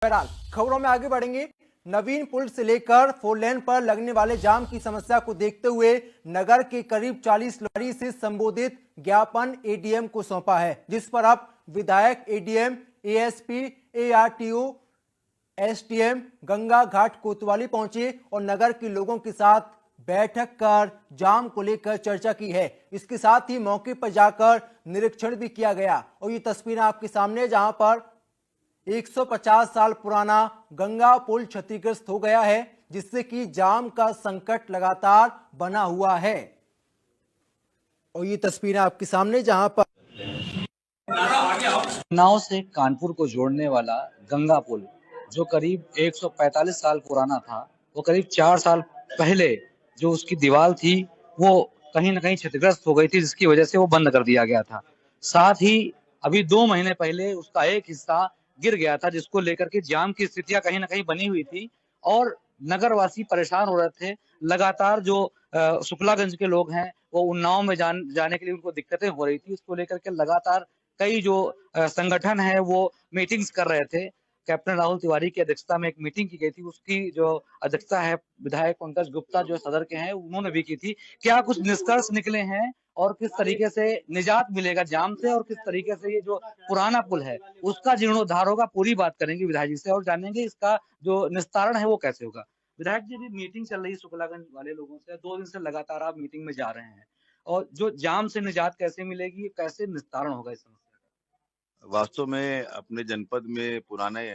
बहरहाल खबरों में आगे बढ़ेंगे। नवीन पुल से लेकर 4 लेन पर लगने वाले जाम की समस्या को देखते हुए नगर के करीब 40 लारी से संबोधित ज्ञापन एडीएम को सौंपा है, जिस पर अब विधायक, ADM, ASP, ARTO, SDM Ganga घाट कोतवाली पहुंचे और नगर के लोगों के साथ बैठक कर जाम को लेकर चर्चा की है। इसके साथ ही मौके पर जाकर निरीक्षण भी किया गया और ये तस्वीरें आपके सामने, जहां पर 150 साल पुराना गंगा पुल क्षतिग्रस्त हो गया है, जिससे कि जाम का संकट लगातार बना हुआ है। और ये तस्वीरें आपके सामने, जहां पर उन्नाव से कानपुर को जोड़ने वाला गंगा पुल जो करीब 145 साल पुराना था, वो करीब 4 साल पहले जो उसकी दीवार थी वो कहीं ना कहीं क्षतिग्रस्त हो गई थी, जिसकी वजह से वो बंद कर दिया गया था। साथ ही अभी 2 महीने पहले उसका एक हिस्सा गिर गया था, जिसको लेकर के जाम की स्थितियां कहीं ना कहीं बनी हुई थी और नगरवासी परेशान हो रहे थे। लगातार जो शुक्लागंज के लोग हैं वो उन्नाव में जाने के लिए उनको दिक्कतें हो रही थी। उसको लेकर के लगातार कई जो संगठन है वो मीटिंग्स कर रहे थे। कैप्टन राहुल तिवारी की अध्यक्षता में एक मीटिंग की गई थी, उसकी जो अध्यक्षता है विधायक पंकज गुप्ता जो सदर के हैं उन्होंने भी की थी। क्या कुछ निष्कर्ष निकले हैं और किस तरीके से निजात मिलेगा जाम से और किस तरीके से ये जो पुराना पुल है उसका जीर्णोद्धार होगा, पूरी बात करेंगे विधायक जी से और जानेंगे इसका जो निस्तारण है वो कैसे होगा। विधायक जी, भी मीटिंग चल रही है शुक्लागंज वाले लोगों से, 2 दिन से लगातार आप मीटिंग में जा रहे हैं और जो जाम से निजात कैसे मिलेगी, कैसे निस्तारण होगा इस समस्या का? वास्तव में अपने जनपद में पुराने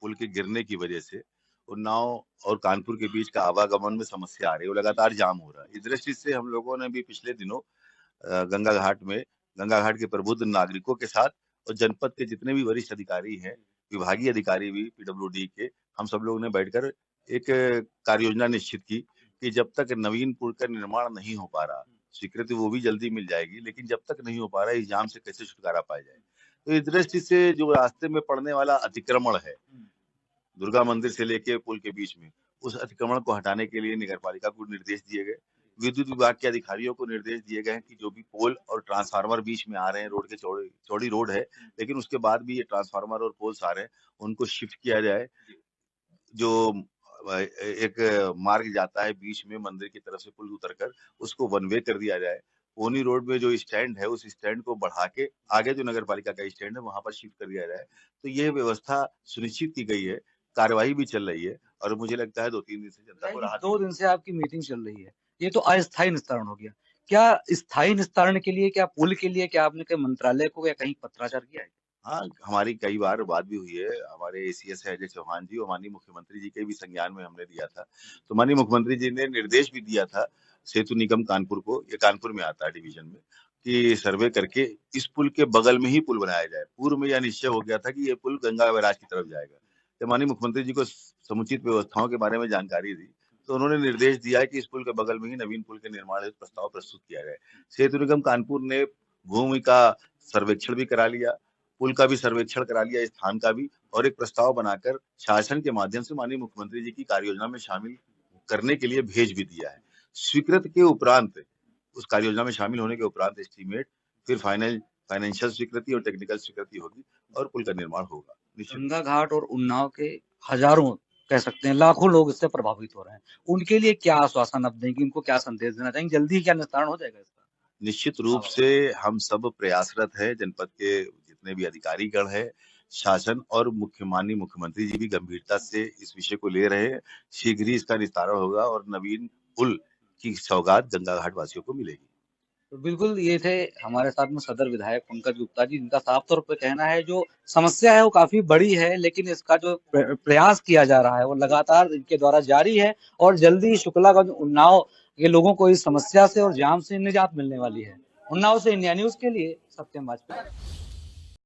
पुल के गिरने की वजह से उन्नाव और कानपुर के बीच का आवागमन में समस्या आ रही है, वो लगातार जाम हो रहा है। इस दृष्टि से हम लोगों ने भी पिछले दिनों गंगा घाट के प्रबुद्ध नागरिकों के साथ और जनपद के जितने भी वरिष्ठ अधिकारी हैं, विभागीय अधिकारी भी पीडब्ल्यूडी के, हम सब लोगों ने बैठकर एक कार्य योजना निश्चित की कि जब तक नवीन पुल का निर्माण नहीं हो पा रहा, स्वीकृति वो भी जल्दी मिल जाएगी, लेकिन जब तक नहीं हो पा रहा इस जाम से कैसे छुटकारा पाया जाए। तो इस दृष्टि से जो रास्ते में पड़ने वाला अतिक्रमण है दुर्गा मंदिर से लेके पुल के बीच में, उस अतिक्रमण को हटाने के लिए नगरपालिका को निर्देश दिए गए। विद्युत विभाग के अधिकारियों को निर्देश दिए गए हैं कि जो भी पोल और ट्रांसफार्मर बीच में आ रहे हैं, रोड के चौड़ी रोड है, लेकिन उसके बाद भी ये ट्रांसफार्मर और पोल्स आ रहे हैं, उनको शिफ्ट किया जाए। जो एक मार्ग जाता है बीच में मंदिर की तरफ से पुल उतरकर, उसको वन वे कर दिया जाए। पोनी रोड में जो स्टैंड है उस स्टैंड को बढ़ा के आगे जो नगरपालिका का स्टैंड है वहां पर शिफ्ट कर दिया जाए। तो यह व्यवस्था सुनिश्चित की गई है, कार्यवाही भी चल रही है और मुझे लगता है 2-3 दिन से जनता को राहत। 2 दिन से आपकी मीटिंग चल रही है, ये तो अस्थायी निस्तारण हो गया। क्या स्थायी निस्तारण के लिए, क्या पुल के लिए, क्या आपने कहीं मंत्रालय को या कहीं पत्राचार किया है? हाँ, हमारी कई बार बात भी हुई है। हमारे एसीएस है अजय चौहान जी और माननीय मुख्यमंत्री जी के भी संज्ञान में हमने दिया था। तो माननीय मुख्यमंत्री जी ने निर्देश भी दिया था सेतु निगम कानपुर को, ये कानपुर में आता है डिवीजन में, कि सर्वे करके इस पुल के बगल में ही पुल बनाया जाए। पूर्व में यह निश्चय हो गया था कि ये पुल गंगा बैराज की तरफ जाएगा। जब माननीय मुख्यमंत्री जी को समुचित व्यवस्थाओं के बारे में जानकारी दी तो उन्होंने निर्देश दिया है कि इस पुल के बगल में ही नवीन पुल के निर्माण हेतु प्रस्ताव प्रस्तुत किया जाए। सेतु निगम कानपुर ने भूमि का सर्वेक्षण भी करा लिया, पुल का भी सर्वेक्षण करा लिया, स्थान का भी, और एक प्रस्ताव बनाकर शासन के माध्यम से माननीय मुख्यमंत्री जी की कार्य योजना में शामिल करने के लिए भेज भी दिया है। स्वीकृत के उपरांत, उस कार्य योजना में शामिल होने के उपरांत एस्टीमेट, फिर फाइनेंशियल स्वीकृति और टेक्निकल स्वीकृति होगी और पुल का निर्माण होगा। गंगा घाट और उन्नाव के हजारों, कह सकते हैं लाखों लोग इससे प्रभावित हो रहे हैं, उनके लिए क्या आश्वासन आप देंगे, उनको क्या संदेश देना चाहेंगे? जल्दी क्या निस्तारण हो जाएगा इसका? निश्चित रूप से हम सब प्रयासरत है, जनपद के जितने भी अधिकारीगण है, शासन और माननीय मुख्यमंत्री जी भी गंभीरता से इस विषय को ले रहे हैं। शीघ्र ही इसका निस्तारण होगा और नवीन पुल की सौगात गंगा घाट वासियों को मिलेगी। तो बिल्कुल, ये थे हमारे साथ में सदर विधायक पंकज गुप्ता जी, जिनका साफ तौर पर कहना है जो समस्या है वो काफी बड़ी है, लेकिन इसका जो प्रयास किया जा रहा है वो लगातार इनके द्वारा जारी है और जल्दी ही शुक्लागंज उन्नाव के लोगों को इस समस्या से और जाम से निजात मिलने वाली है। उन्नाव से इंडिया न्यूज के लिए सत्यम वाजपेयी।